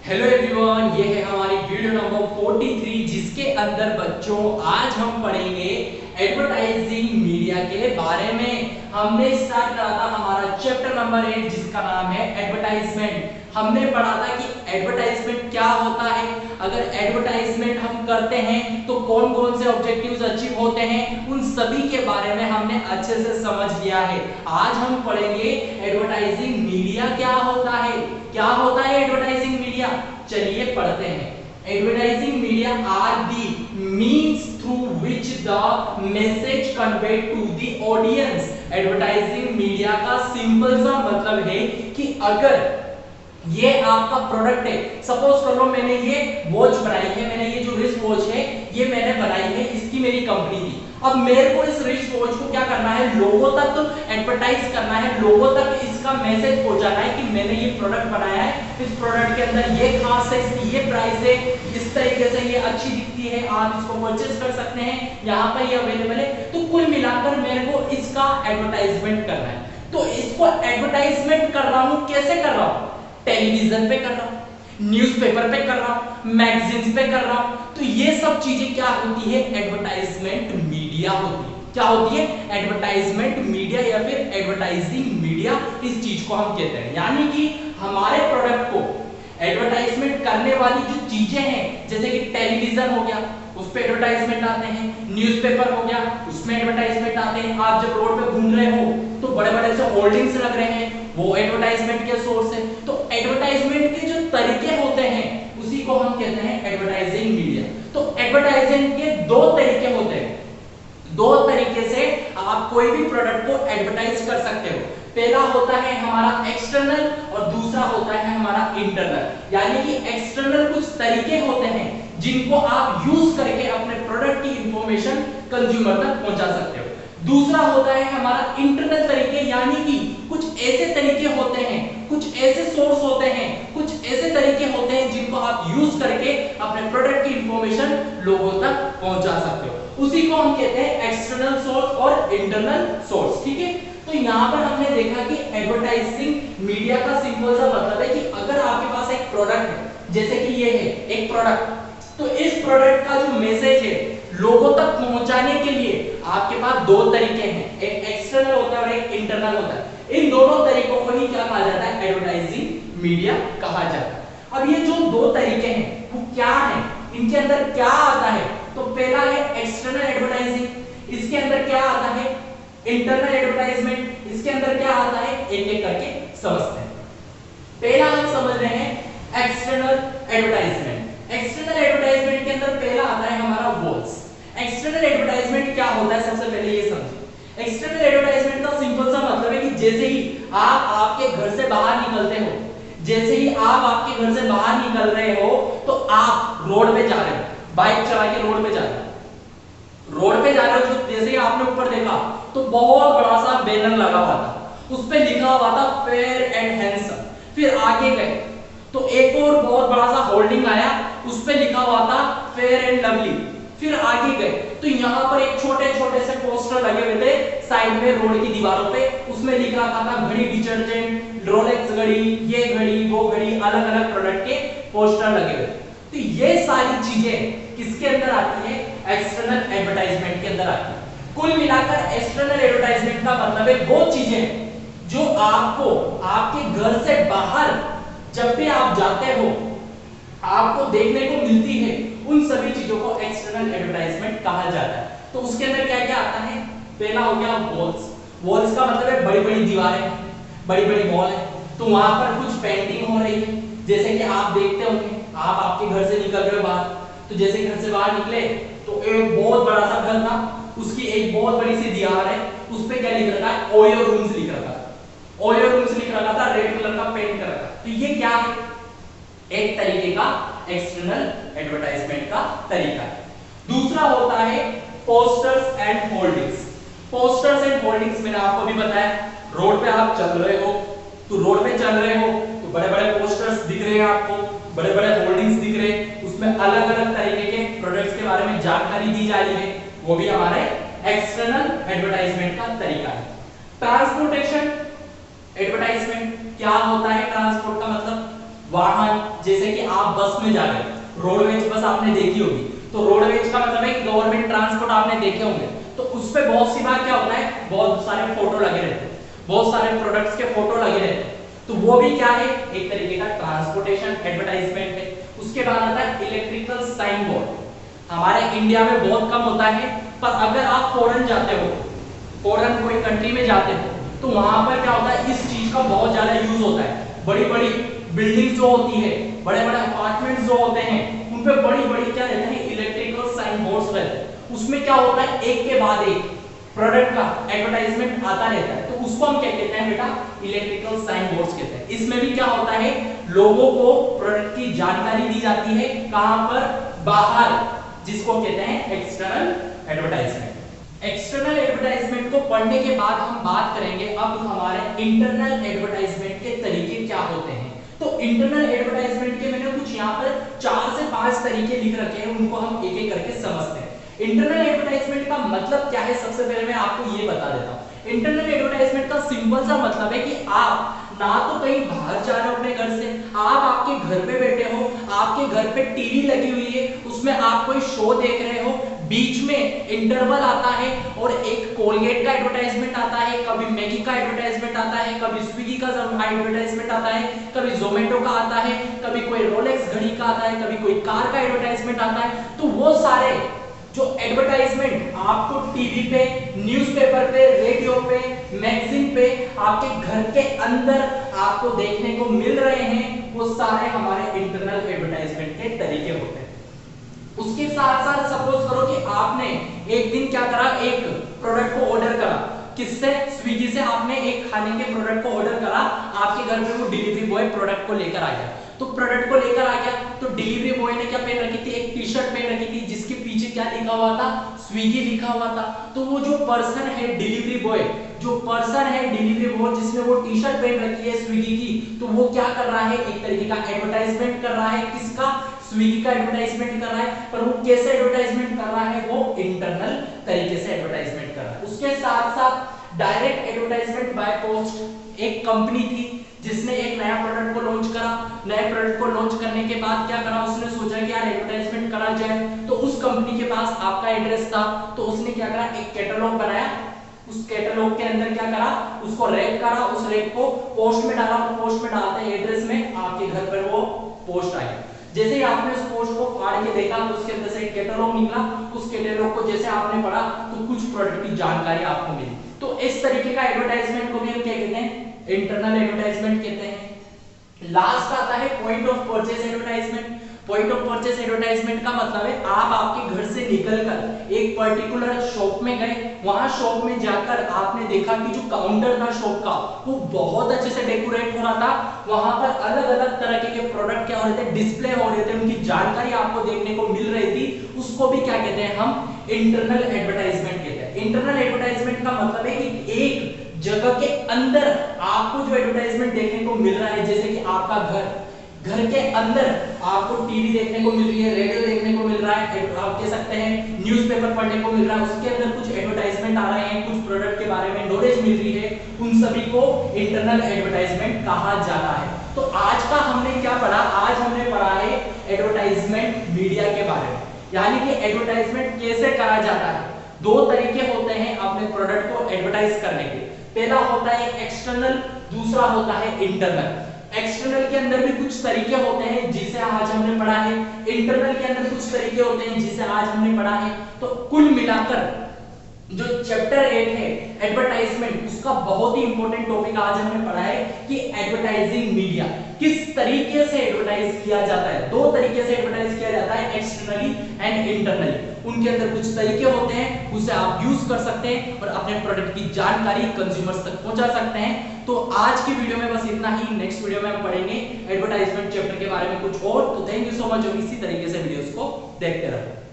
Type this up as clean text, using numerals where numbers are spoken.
Hello everyone, ये है हमारी वीडियो नंबर 43 जिसके अंदर बच्चों आज हम पढ़ेंगे एडवर्टाइजिंग मीडिया के बारे में। हमने स्टार्ट करा था हमारा चैप्टर नंबर 8 जिसका नाम है एडवर्टाइजमेंट। हमने पढ़ा था कि एडवर्टाइजमेंट क्या होता है, अगर एडवर्टाइजमेंट हम करते हैं तो कौन कौन से ऑब्जेक्टिव्स अचीव होते हैं, उन सभी के बारे में हमने अच्छे से समझ लिया है। आज हम पढ़ेंगे एडवर्टाइजिंग मीडिया क्या होता है। क्या होता है एडवर्टाइजिंग मीडिया, चलिए पढ़ते हैं। Advertising media are the means through which the message conveyed to the audience. Advertising media का सिंपल सा मतलब है कि अगर ये आपका प्रोडक्ट है, सपोज कर लो मैंने ये वॉच बनाई है, मैंने ये जो रिस्ट वॉच है ये मैंने बनाई है, इसकी मेरी कंपनी थी। अब मेरे को इस रिस्ट वॉच को क्या करना है, लोगों तक एडवर्टाइज करना है, लोगों तक इसका मैसेज पहुंचाना है कि मैंने ये प्रोडक्ट बनाया है, इस प्रोडक्ट के अंदर ये खास है, इसकी ये प्राइस है, इस तरीके से ये अच्छी दिखती है, आप इसको परचेज कर सकते हैं, यहाँ पर ये अवेलेबल है। तो कुल मिलाकर मेरे को इसका एडवर्टाइजमेंट करना है। तो इसको एडवर्टाइजमेंट कर रहा हूँ, कैसे कर रहा हूँ, टेलीविजन पे कर रहा हूं, न्यूज़पेपर पे कर रहा हूं, मैगजीन्स पे कर रहा हूं। तो ये सब चीजें क्या होती है, एडवर्टाइजमेंट मीडिया होती है। क्या होती है, एडवर्टाइजमेंट मीडिया या फिर एडवर्टाइजिंग मीडिया, इस चीज को हम कहते हैं। यानी कि हमारे प्रोडक्ट को एडवर्टाइजमेंट करने वाली जो चीजें हैं, जैसे कि टेलीविजन हो गया उस पे एडवर्टाइजमेंट आते हैं, न्यूज़पेपर हो गया उसमें एडवर्टाइजमेंट आते हैं, आप जब रोड पे घूम रहे हो तो बड़े बड़े से होर्डिंग्स लग रहे हैं, वो एडवर्टाइजमेंट के सोर्स है। तो एडवर्टाइजमेंट के जो तरीके होते हैं उसी को हम कहते हैं एडवर्टाइजिंग मीडिया। तो एडवर्टाइजिंग के दो तरीके होते हैं, दो तरीके से आप कोई भी प्रोडक्ट को एडवर्टाइज कर सकते हो। पहला होता है हमारा एक्सटर्नल और दूसरा होता है हमारा इंटरनल। यानी कि एक्सटर्नल कुछ तरीके होते हैं जिनको आप यूज करके अपने प्रोडक्ट की इंफॉर्मेशन कंज्यूमर तक पहुंचा सकते हो। दूसरा होता है हमारा इंटरनल तरीके, यानी कि कुछ ऐसे तरीके होते हैं, कुछ ऐसे सोर्स होते हैं, कुछ ऐसे तरीके होते हैं जिनको आप यूज करके अपने प्रोडक्ट की इंफॉर्मेशन लोगों तक पहुंचा सकते हो। उसी को हम कहते हैं एक्सटर्नल सोर्स और इंटरनल सोर्स। ठीक है, तो यहाँ पर हमने देखा कि एडवर्टाइजिंग मीडिया का सिंपल सा मतलब है कि अगर आपके पास एक प्रोडक्ट है, जैसे कि ये है एक प्रोडक्ट, तो इस प्रोडक्ट का जो मैसेज है लोगों तक पहुंचाने के लिए आपके पास दो तरीके हैं, एक एक्सटर्नल होता है और एक इंटरनल होता है। इन दोनों तरीकों को ही क्या कहा जाता है, एडवर्टाइजिंग मीडिया कहा जाता है। अब ये जो दो तरीके हैं वो क्या हैं, इनके अंदर क्या आता है, तो पहला है एक्सटर्नल एडवर्टाइजिंग, इसके अंदर क्या आता है इंटरनल एडवर्टाइजमेंट, इसके अंदर क्या आता है, एक एक करके समझते हैं। पहला हम समझ रहे हैं एक्सटर्नल एडवर्टाइजमेंट। एक्सटर्नल एडवर्टाइजमेंट के अंदर पहला आता है हमारा वॉल्स। एक्सटर्नल एडवर्टाइजमेंट क्या होता है, सबसे पहले ये समझिए। एक्सटर्नल एडवर्टाइजमेंट का सिंपल सा मतलब है कि जैसे ही आप आपके घर से बाहर निकलते हो, जैसे ही आप आपके घर से बाहर निकल रहे हो तो आप रोड पे जा रहे हो, बाइक चला के रोड पे जा रहे हो, रोड पे जा रहे हो, तो जैसे ही आपने ऊपर देखा तो बहुत बड़ा सा बैनर लगा हुआ था, उस पे लिखा हुआ था फेयर एंड हैंडसम। फिर आगे गए तो एक और बहुत बड़ा सा होल्डिंग आया, उस पे लिखा हुआ था फेयर एंड लवली। फिर आगे गए तो यहाँ पर एक छोटे छोटे से पोस्टर लगे हुए थे साइड में रोड की दीवारों पे, उसमें लिख रखा था घड़ी डिटर्जेंट, रोलेक्स घड़ी, ये घड़ी, वो घड़ी, अलग अलग प्रोडक्ट के पोस्टर लगे हुए। तो ये सारी चीजें किसके अंदर आती है, एक्सटर्नल एडवर्टाइजमेंट के अंदर आती है। कुल मिलाकर एक्सटर्नल एडवर्टाइजमेंट का मतलब है वो चीजें जो आपको आपके घर से बाहर जब भी आप जाते हो आपको देखने को मिलती है, उन सभी चीजों को एक्सटर्नल एडवर्टाइजमेंट कहा जाता है। तो उसके अंदर क्या क्या आता है, पहला हो गया वॉल्स। वॉल्स का मतलब है बड़ी बड़ी दीवारें, बड़ी बड़ी वॉल है, तो वहां पर कुछ पेंटिंग हो रही है, जैसे कि आप देखते होंगे, आप आपके घर से निकल रहे हो बाहर, तो जैसे घर से बाहर निकले तो एक बहुत बड़ा सा घर था, उसकी एक बहुत बड़ी सी दीवार है, उस पे क्या लिख रखा है, ओयो रूम्स लिख रखा है, ओयो रूम्स लिख रखा था, रेड कलर का पेंट कर रखा। तो ये क्या है, एक तरीके का एक्सटर्नल एडवर्टाइजमेंट का तरीका है। दूसरा होता है posters and hoardings. Posters and hoardings मैंने आपको भी बताया, रोड पे आप चल रहे हो, तो रोड पे चल रहे हो तो बड़े बड़े पोस्टर्स दिख रहे हैं आपको, बड़े बड़े होर्डिंग्स दिख रहे हैं, उसमें अलग अलग तरीके के प्रोडक्ट्स के बारे में जानकारी दी जा रही है, वो भी हमारे एक्सटर्नल एडवर्टाइजमेंट का तरीका है। ट्रांसपोर्टेशन एडवर्टाइजमेंट क्या होता है, ट्रांसपोर्ट का मतलब वाहन, जैसे कि आप बस में जा रहे हैं, रोडवेज बस आपने देखी होगी, तो रोडवेज का मतलब है कि गवर्नमेंट ट्रांसपोर्ट आपने देखे होंगे, तो उस पे बहुत सी बार क्या होता है, बहुत सारे फोटो लगे रहते हैं, बहुत सारे प्रोडक्ट्स के फोटो लगे रहते हैं, तो वो भी क्या है, एक तरीके का ट्रांसपोर्टेशन एडवर्टाइजमेंट है। उसके बाद आता है इलेक्ट्रिकल साइन बोर्ड। हमारे इंडिया में बहुत कम होता है, पर अगर आप फॉरेन जाते हो, फॉरेन कोई कंट्री में जाते हो, तो वहां पर क्या होता है, इस चीज का बहुत ज्यादा यूज होता है। बड़ी बड़ी बिल्डिंग जो होती है, बड़े बड़े अपार्टमेंट्स जो होते हैं, उन पे बड़ी बड़ी क्या रहते हैं, इलेक्ट्रिकल साइन बोर्ड्स रहते हैं। उसमें क्या होता है, एक के बाद एक प्रोडक्ट का एडवर्टाइजमेंट आता रहता है, तो उसको हम क्या कहते हैं बेटा, इलेक्ट्रिकल साइन बोर्ड्स कहते हैं। इसमें भी क्या होता है, लोगों को प्रोडक्ट की जानकारी दी जाती है, कहां पर, बाहर, जिसको कहते हैं एक्सटर्नल एडवर्टाइजमेंट। एक्सटर्नल एडवर्टाइजमेंट को पढ़ने के बाद हम बात करेंगे अब हमारे इंटरनल एडवर्टाइजमेंट के तरीके क्या होते हैं। तो इंटरनल एडवर्टाइजमेंट के मैंने कुछ यहाँ पर 4 से 5 तरीके लिख रखे हैं, उनको हम एक एक करके समझते हैं। इंटरनल एडवर्टाइजमेंट का मतलब क्या है, सबसे पहले मैं आपको ये बता देता हूँ। इंटरनल एडवर्टाइजमेंट का सिंपल सा मतलब है कि आप ना तो कहीं बाहर जा रहे हो अपने घर से, आप आपके घर पे बैठे हो, आपके घर पे टीवी लगी हुई है, उसमें आप कोई शो देख रहे हो, बीच में इंटरवल आता है और एक कोलगेट का एडवर्टाइजमेंट आता है, कभी मैगी का एडवर्टाइजमेंट आता है, कभी स्विगी का एडवर्टाइजमेंट आता है, कभी जोमेटो का आता है, कभी कोई रोलेक्स घड़ी का आता है, कभी कोई कार का एडवर्टाइजमेंट आता है। तो वो सारे जो एडवर्टाइजमेंट आपको टीवी पे, न्यूज़पेपर पे, रेडियो पे, मैगजीन पे, आपके घर के अंदर आपको देखने को मिल रहे हैं, वो सारे हमारे इंटरनल एडवर्टाइजमेंट के तरीके होते हैं। उसके साथ साथ सपोज करो कि आपने एक दिन क्या करा, एक प्रोडक्ट को ऑर्डर करा, किससे, स्विगी से आपने एक खाने के प्रोडक्ट को ऑर्डर करा, आपके घर में वो डिलीवरी बॉय प्रोडक्ट को लेकर आ गया। तो प्रोडक्ट को लेकर आ गया, तो डिलीवरी बॉय ने क्या पहन रखी थी, एक टी शर्ट पहन रखी थी, जिसके पीछे क्या लिखा हुआ था, स्विगी लिखा हुआ था। तो वो जो पर्सन है डिलीवरी बॉय, जो पर्सन है डिलीवरी बॉय जिसने वो टी शर्ट पहन रखी है स्विगी की, तो वो क्या कर रहा है, एक तरीके का एडवर्टाइजमेंट कर रहा है, किसका, स्विगी का एडवर्टाइजमेंट कर रहा है। पर वो कैसे एडवर्टाइजमेंट कर रहा है, वो इंटरनल तरीके से एडवर्टाइजमेंट कर रहा है। उसके साथ साथ डायरेक्ट एडवर्टाइजमेंट बाय पोस्ट, एक कंपनी थी जिसने एक नया प्रोडक्ट को लॉन्च करा, नए प्रोडक्ट को लॉन्च करने के बाद क्या करा, उसने सोचा कि यार एडवर्टाइजमेंट करा जाए, तो उस कंपनी के पास आपका एड्रेस था, तो उसने क्या करा, एक कैटलॉग बनाया, उस कैटलॉग के अंदर क्या करा, उसको रैप करा, उस रैप को पोस्ट में डाला, और पोस्ट में डालते एड्रेस में आपके घर पर वो पोस्ट आई। जैसे ही आपने उस पोस्ट को फाड़ के देखा, तो उसके अंदर से एक कैटलॉग निकला, उस कैटलॉग को जैसे आपने पढ़ा, तो कुछ प्रोडक्ट की जानकारी आपको मिली। तो इस तरीके का एडवर्टाइजमेंट को भी हम क्या कहते हैं, इंटरनल एडवर्टाइजमेंट कहते हैं। लास्ट आता है point of purchase advertisement. Point of purchase advertisement का मतलब है आप आपके घर से निकलकर एक पर्टिकुलर शॉप में गए, वहां शॉप में जाकर आपने देखा कि जो काउंटर था शॉप का, वो बहुत अच्छे से डेकोरेट हो रहा था, वहां पर अलग अलग तरह के प्रोडक्ट क्या हो रहे थे, डिस्प्ले हो रहे थे, उनकी जानकारी आपको देखने को मिल रही थी, उसको भी क्या कहते हैं, हम इंटरनल एडवर्टाइजमेंट कहते हैं। इंटरनल एडवर्टाइजमेंट का मतलब है कि एक जगह के अंदर आपको जो एडवर्टाइजमेंट देखने को मिल रहा है, जैसे कि आपका घर के अंदर आपको टीवी देखने को मिल रही है, रेडियो देखने को मिल रहा है, आप कह सकते हैं न्यूज़पेपर पढ़ने को मिल रहा है, उसके अंदर कुछ एडवर्टाइजमेंट आ रहे हैं, कुछ प्रोडक्ट के बारे में नॉलेज मिल रही है, उन सभी को इंटरनल एडवर्टाइजमेंट कहा जाता है। तो आज का हमने क्या पढ़ा, आज हमने पढ़ा है एडवर्टाइजमेंट मीडिया के बारे में, यानी कि एडवर्टाइजमेंट कैसे करा जाता है। 2 तरीके होते हैं अपने प्रोडक्ट को एडवर्टाइज करने के। पहला होता है एक्सटर्नल, दूसरा होता है इंटरनल। एक्सटर्नल के अंदर भी कुछ तरीके होते हैं जिसे आज हमने पढ़ा है, इंटरनल के अंदर कुछ तरीके होते हैं जिसे आज हमने पढ़ा है। तो कुल मिलाकर जो चैप्टर 8 है एडवर्टाइजमेंट, उसका बहुत ही इंपॉर्टेंट टॉपिक आज हमने पढ़ा है कि एडवर्टाइजिंग मीडिया किस तरीके से एडवर्टाइज किया जाता है। 2 तरीके से एडवर्टाइज किया जाता है, एक्सटर्नली एंड इंटरनली। उनके अंदर कुछ तरीके होते हैं, उसे आप यूज कर सकते हैं और अपने प्रोडक्ट की जानकारी कंज्यूमर्स तक पहुंचा सकते हैं। तो आज की वीडियो में बस इतना ही। नेक्स्ट वीडियो में हम पढ़ेंगे एडवर्टाइजमेंट चैप्टर के बारे में कुछ और। तो थैंक यू सो मच, इसी तरीके से वीडियोस को देखते रहो।